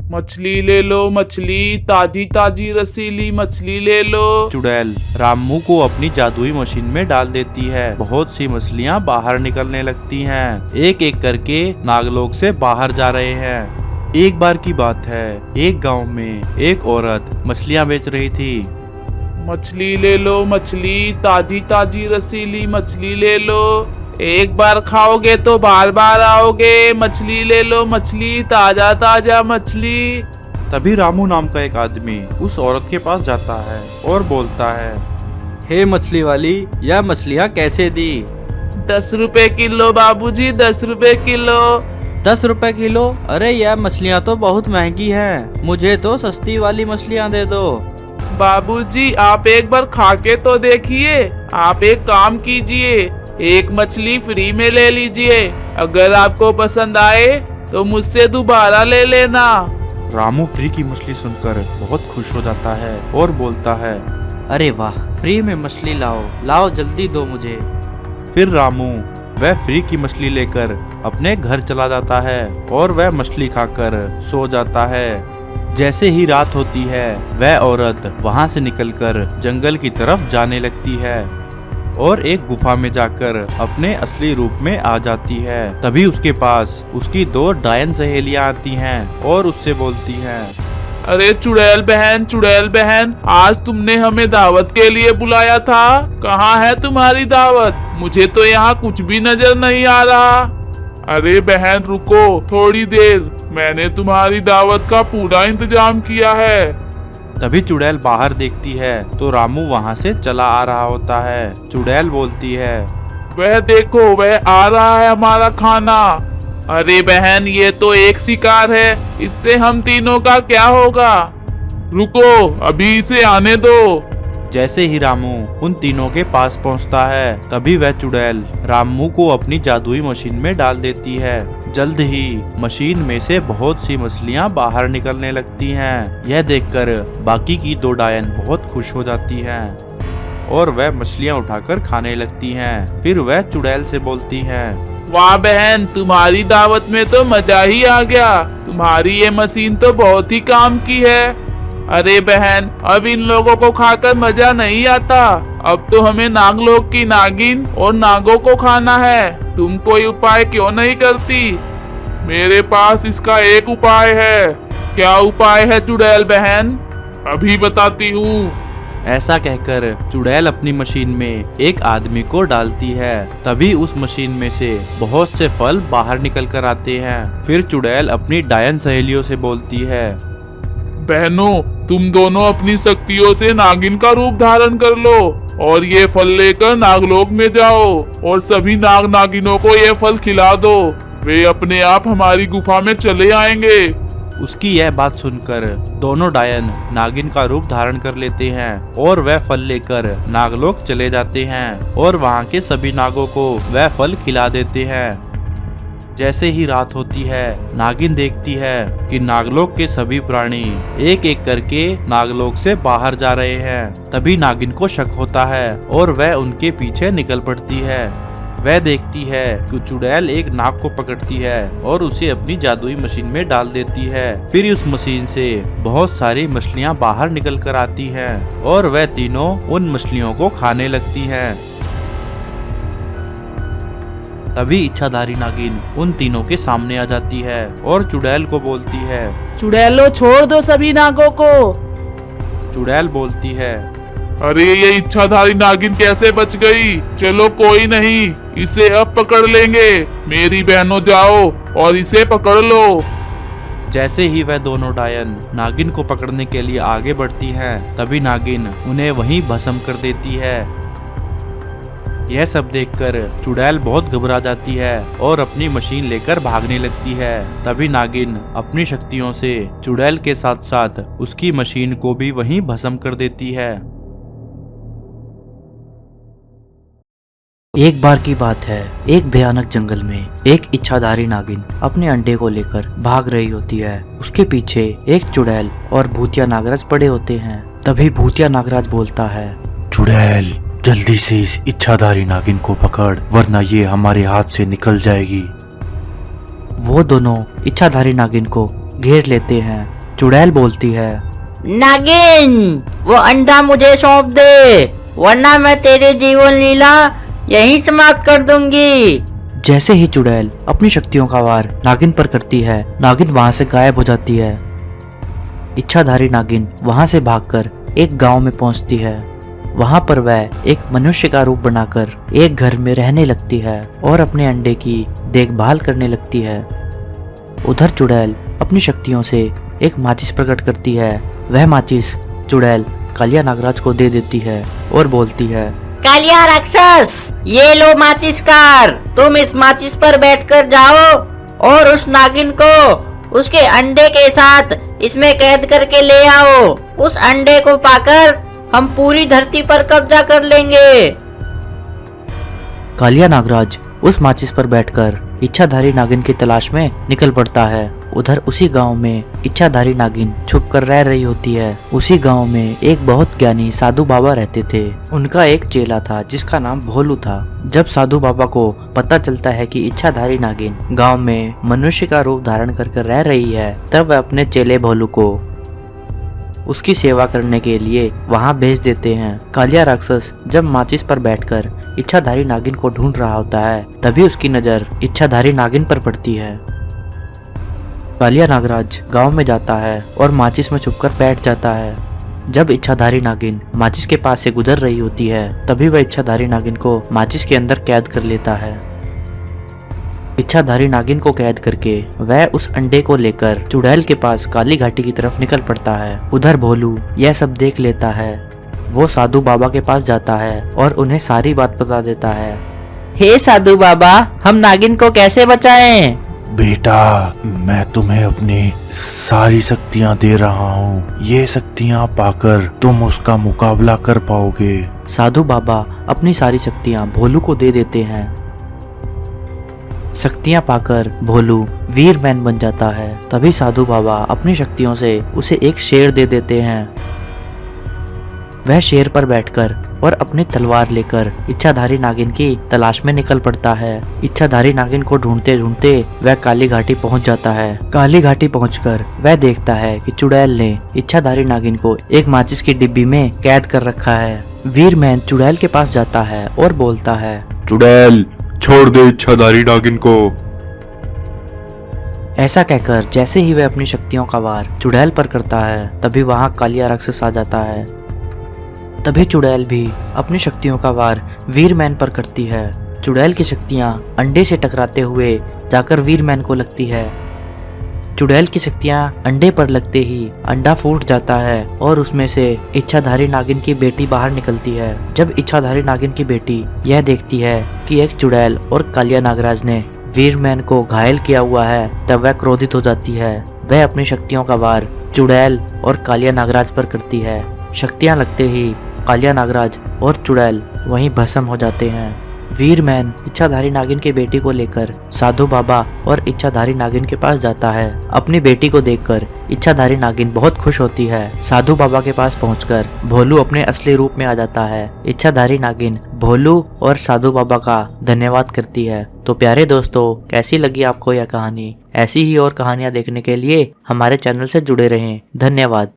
मछली ले लो मछली, ताजी ताजी रसीली मछली ले लो। चुड़ैल रामू को अपनी जादुई मशीन में डाल देती है। बहुत सी मछलियाँ बाहर निकलने लगती हैं। एक एक करके नागलोक से बाहर जा रहे हैं। एक बार की बात है, एक गांव में एक औरत मछलियाँ बेच रही थी। मछली ले लो मछली, ताजी ताजी रसीली मछली ले लो। एक बार खाओगे तो बार बार आओगे। मछली ले लो मछली, ताजा ताजा मछली। तभी रामू नाम का एक आदमी उस औरत के पास जाता है और बोलता है, हे मछली वाली, यह मछलियाँ कैसे दी? 10 रुपए किलो बाबूजी, 10 रुपए किलो। 10 रुपए किलो? अरे यह मछलियाँ तो बहुत महंगी हैं। मुझे तो सस्ती वाली मछलियाँ दे दो। बाबूजी आप एक बार खा के तो देखिए। आप एक काम कीजिए, एक मछली फ्री में ले लीजिए। अगर आपको पसंद आए तो मुझसे दोबारा ले लेना। रामू फ्री की मछली सुनकर बहुत खुश हो जाता है और बोलता है, अरे वाह, फ्री में मछली लाओ, लाओ जल्दी दो मुझे। फिर रामू वह फ्री की मछली लेकर अपने घर चला जाता है और वह मछली खाकर सो जाता है। जैसे ही रात होती है, वह औरत वहां से निकलकर जंगल की तरफ जाने लगती है और एक गुफा में जाकर अपने असली रूप में आ जाती है। तभी उसके पास उसकी 2 डायन सहेलियां आती हैं और उससे बोलती हैं, अरे चुड़ैल बहन, आज तुमने हमें दावत के लिए बुलाया था। कहाँ है तुम्हारी दावत? मुझे तो यहाँ कुछ भी नजर नहीं आ रहा। अरे बहन रुको थोड़ी देर, मैंने तुम्हारी दावत का पूरा इंतजाम किया है। तभी चुड़ैल बाहर देखती है तो रामू वहां से चला आ रहा होता है। चुड़ैल बोलती है, वह देखो, वह आ रहा है हमारा खाना। अरे बहन ये तो एक शिकार है, इससे हम तीनों का क्या होगा? रुको अभी इसे आने दो। जैसे ही रामू उन तीनों के पास पहुंचता है, तभी वह चुड़ैल रामू को अपनी जादुई मशीन में डाल देती है। जल्द ही मशीन में से बहुत सी मछलियां बाहर निकलने लगती हैं। यह देखकर बाकी की 2 डायन बहुत खुश हो जाती हैं और वह मछलियां उठाकर खाने लगती हैं। फिर वह चुड़ैल से बोलती हैं, वाह बहन, तुम्हारी दावत में तो मजा ही आ गया। तुम्हारी ये मशीन तो बहुत ही काम की है। अरे बहन अब इन लोगों को खाकर मजा नहीं आता। अब तो हमें नागलोक की नागिन और नागों को खाना है। तुम कोई उपाय क्यों नहीं करती? मेरे पास इसका एक उपाय है। क्या उपाय है चुड़ैल बहन? अभी बताती हूँ। ऐसा कहकर चुड़ैल अपनी मशीन में एक आदमी को डालती है। तभी उस मशीन में से बहुत से फल बाहर निकल कर आते हैं। फिर चुड़ैल अपनी डायन सहेलियों से बोलती है, बहनों तुम दोनों अपनी शक्तियों से नागिन का रूप धारण कर लो और ये फल लेकर नागलोक में जाओ और सभी नाग नागिनों को ये फल खिला दो। वे अपने आप हमारी गुफा में चले आएंगे। उसकी यह बात सुनकर दोनों डायन नागिन का रूप धारण कर लेते हैं और वह फल लेकर नागलोक चले जाते हैं और वहां के सभी नागों को वह फल खिला देते हैं। जैसे ही रात होती है, नागिन देखती है कि नागलोक के सभी प्राणी एक एक करके नागलोक से बाहर जा रहे हैं। तभी नागिन को शक होता है और वह उनके पीछे निकल पड़ती है। वह देखती है कि चुड़ैल एक नाग को पकड़ती है और उसे अपनी जादुई मशीन में डाल देती है। फिर उस मशीन से बहुत सारी मछलियां बाहर निकल कर आती हैं और वह तीनों उन मछलियों को खाने लगती हैं। तभी इच्छाधारी नागिन उन तीनों के सामने आ जाती है और चुड़ैल को बोलती है, चुड़ैलो छोड़ दो सभी नागों को। चुड़ैल बोलती है, अरे ये इच्छाधारी नागिन कैसे बच गई? चलो कोई नहीं, इसे अब पकड़ लेंगे। मेरी बहनों जाओ और इसे पकड़ लो। जैसे ही वह दोनों डायन नागिन को पकड़ने के लिए आगे बढ़ती हैं, तभी नागिन उन्हें वहीं भस्म कर देती है। यह सब देखकर चुड़ैल बहुत घबरा जाती है और अपनी मशीन लेकर भागने लगती है। तभी नागिन अपनी शक्तियों से चुड़ैल के साथ साथ उसकी मशीन को भी वहीं भस्म कर देती है। एक बार की बात है, एक भयानक जंगल में एक इच्छाधारी नागिन अपने अंडे को लेकर भाग रही होती है। उसके पीछे एक चुड़ैल और भूतिया नागराज पड़े होते हैं। तभी भूतिया नागराज बोलता है, चुड़ैल जल्दी से इस इच्छाधारी नागिन को पकड़, वरना ये हमारे हाथ से निकल जाएगी। वो दोनों इच्छाधारी नागिन को घेर लेते हैं चुड़ैल बोलती है, नागिन, वो अंडा मुझे सौंप दे, वरना मैं तेरी जीवन लीला यहीं समाप्त कर दूंगी। जैसे ही चुड़ैल अपनी शक्तियों का वार नागिन पर करती है, नागिन वहां से गायब हो जाती है। इच्छाधारी नागिन वहां से भागकर एक गांव में पहुंचती है। वहां पर वह एक मनुष्य का रूप बनाकर एक घर में रहने लगती है और अपने अंडे की देखभाल करने लगती है। उधर चुड़ैल अपनी शक्तियों से एक माचिस प्रकट करती है। वह माचिस चुड़ैल कालिया नागराज को दे देती है और बोलती है, कालिया राक्षस, ये लो माचिस कार, तुम इस माचिस पर बैठकर जाओ और उस नागिन को उसके अंडे के साथ इसमें कैद करके ले आओ। उस अंडे को पाकर हम पूरी धरती पर कब्जा कर लेंगे। कालिया नागराज उस माचिस पर बैठकर इच्छाधारी नागिन की तलाश में निकल पड़ता है। उधर उसी गांव में इच्छाधारी नागिन छुप कर रह रही होती है। उसी गांव में एक बहुत ज्ञानी साधु बाबा रहते थे। उनका एक चेला था जिसका नाम भोलू था। जब साधु बाबा को पता चलता है कि इच्छाधारी नागिन गांव में मनुष्य का रूप धारण कर रह रही है, तब वह अपने चेले भोलू को उसकी सेवा करने के लिए वहां भेज देते हैं। कालिया राक्षस जब माचिस पर बैठकर इच्छाधारी नागिन को ढूंढ रहा होता है, तभी उसकी नजर इच्छाधारी नागिन पर पड़ती है। कालिया नागराज गांव में जाता है और माचिस में छुपकर बैठ जाता है। जब इच्छाधारी नागिन माचिस के पास से गुजर रही होती है, तभी वह इच्छाधारी नागिन को माचिस के अंदर कैद कर लेता है। इच्छाधारी नागिन को कैद करके वह उस अंडे को लेकर चुड़ैल के पास काली घाटी की तरफ निकल पड़ता है। उधर भोलू यह सब देख लेता है। वो साधु बाबा के पास जाता है और उन्हें सारी बात बता देता है। हे साधु बाबा, हम नागिन को कैसे बचाएं? बेटा, मैं तुम्हें अपनी सारी शक्तियां दे रहा हूँ। ये शक्तियां पाकर तुम उसका मुकाबला कर पाओगे। साधु बाबा अपनी सारी शक्तियां भोलू को दे देते हैं। शक्तियां पाकर भोलू वीर मैन बन जाता है। तभी साधु बाबा अपनी शक्तियों से उसे एक शेर दे देते हैं। वह शेर पर बैठकर और अपनी तलवार लेकर इच्छाधारी नागिन की तलाश में निकल पड़ता है। इच्छाधारी नागिन को ढूंढते ढूंढते वह काली घाटी पहुंच जाता है। काली घाटी पहुंचकर वह देखता है कि चुड़ैल ने इच्छाधारी नागिन को एक माचिस की डिब्बी में कैद कर रखा है। वीरमैन चुड़ैल के पास जाता है और बोलता है, चुड़ैल, छोड़ दे इच्छाधारी नागिन को। ऐसा कहकर जैसे ही वह अपनी शक्तियों का वार चुड़ैल पर करता है, तभी वहां कालिया राक्षस आ जाता है। तभी चुड़ैल भी अपनी शक्तियों का वार वीरमैन पर करती है। चुड़ैल की शक्तियां अंडे से टकराते हुए जाकर वीरमैन को लगती है। चुड़ैल की शक्तियां अंडे पर लगते ही अंडा फूट जाता है और उसमें से इच्छाधारी नागिन की बेटी बाहर निकलती है। जब इच्छाधारी नागिन की बेटी यह देखती है कि एक चुड़ैल और कालिया नागराज ने वीरमैन को घायल किया हुआ है, तब वह क्रोधित हो जाती है। वह अपनी शक्तियों का वार चुड़ैल और कालिया नागराज पर करती है। शक्तियां लगते ही कालिया नागराज और चुड़ैल वहीं भस्म हो जाते हैं। वीरमैन इच्छाधारी नागिन की बेटी को लेकर साधु बाबा और इच्छाधारी नागिन के पास जाता है। अपनी बेटी को देखकर इच्छाधारी नागिन बहुत खुश होती है। साधु बाबा के पास पहुंचकर भोलू अपने असली रूप में आ जाता है। इच्छाधारी नागिन भोलू और साधु बाबा का धन्यवाद करती है। तो प्यारे दोस्तों, कैसी लगी आपको यह कहानी? ऐसी ही और कहानियां देखने के लिए हमारे चैनल से जुड़े रहें। धन्यवाद।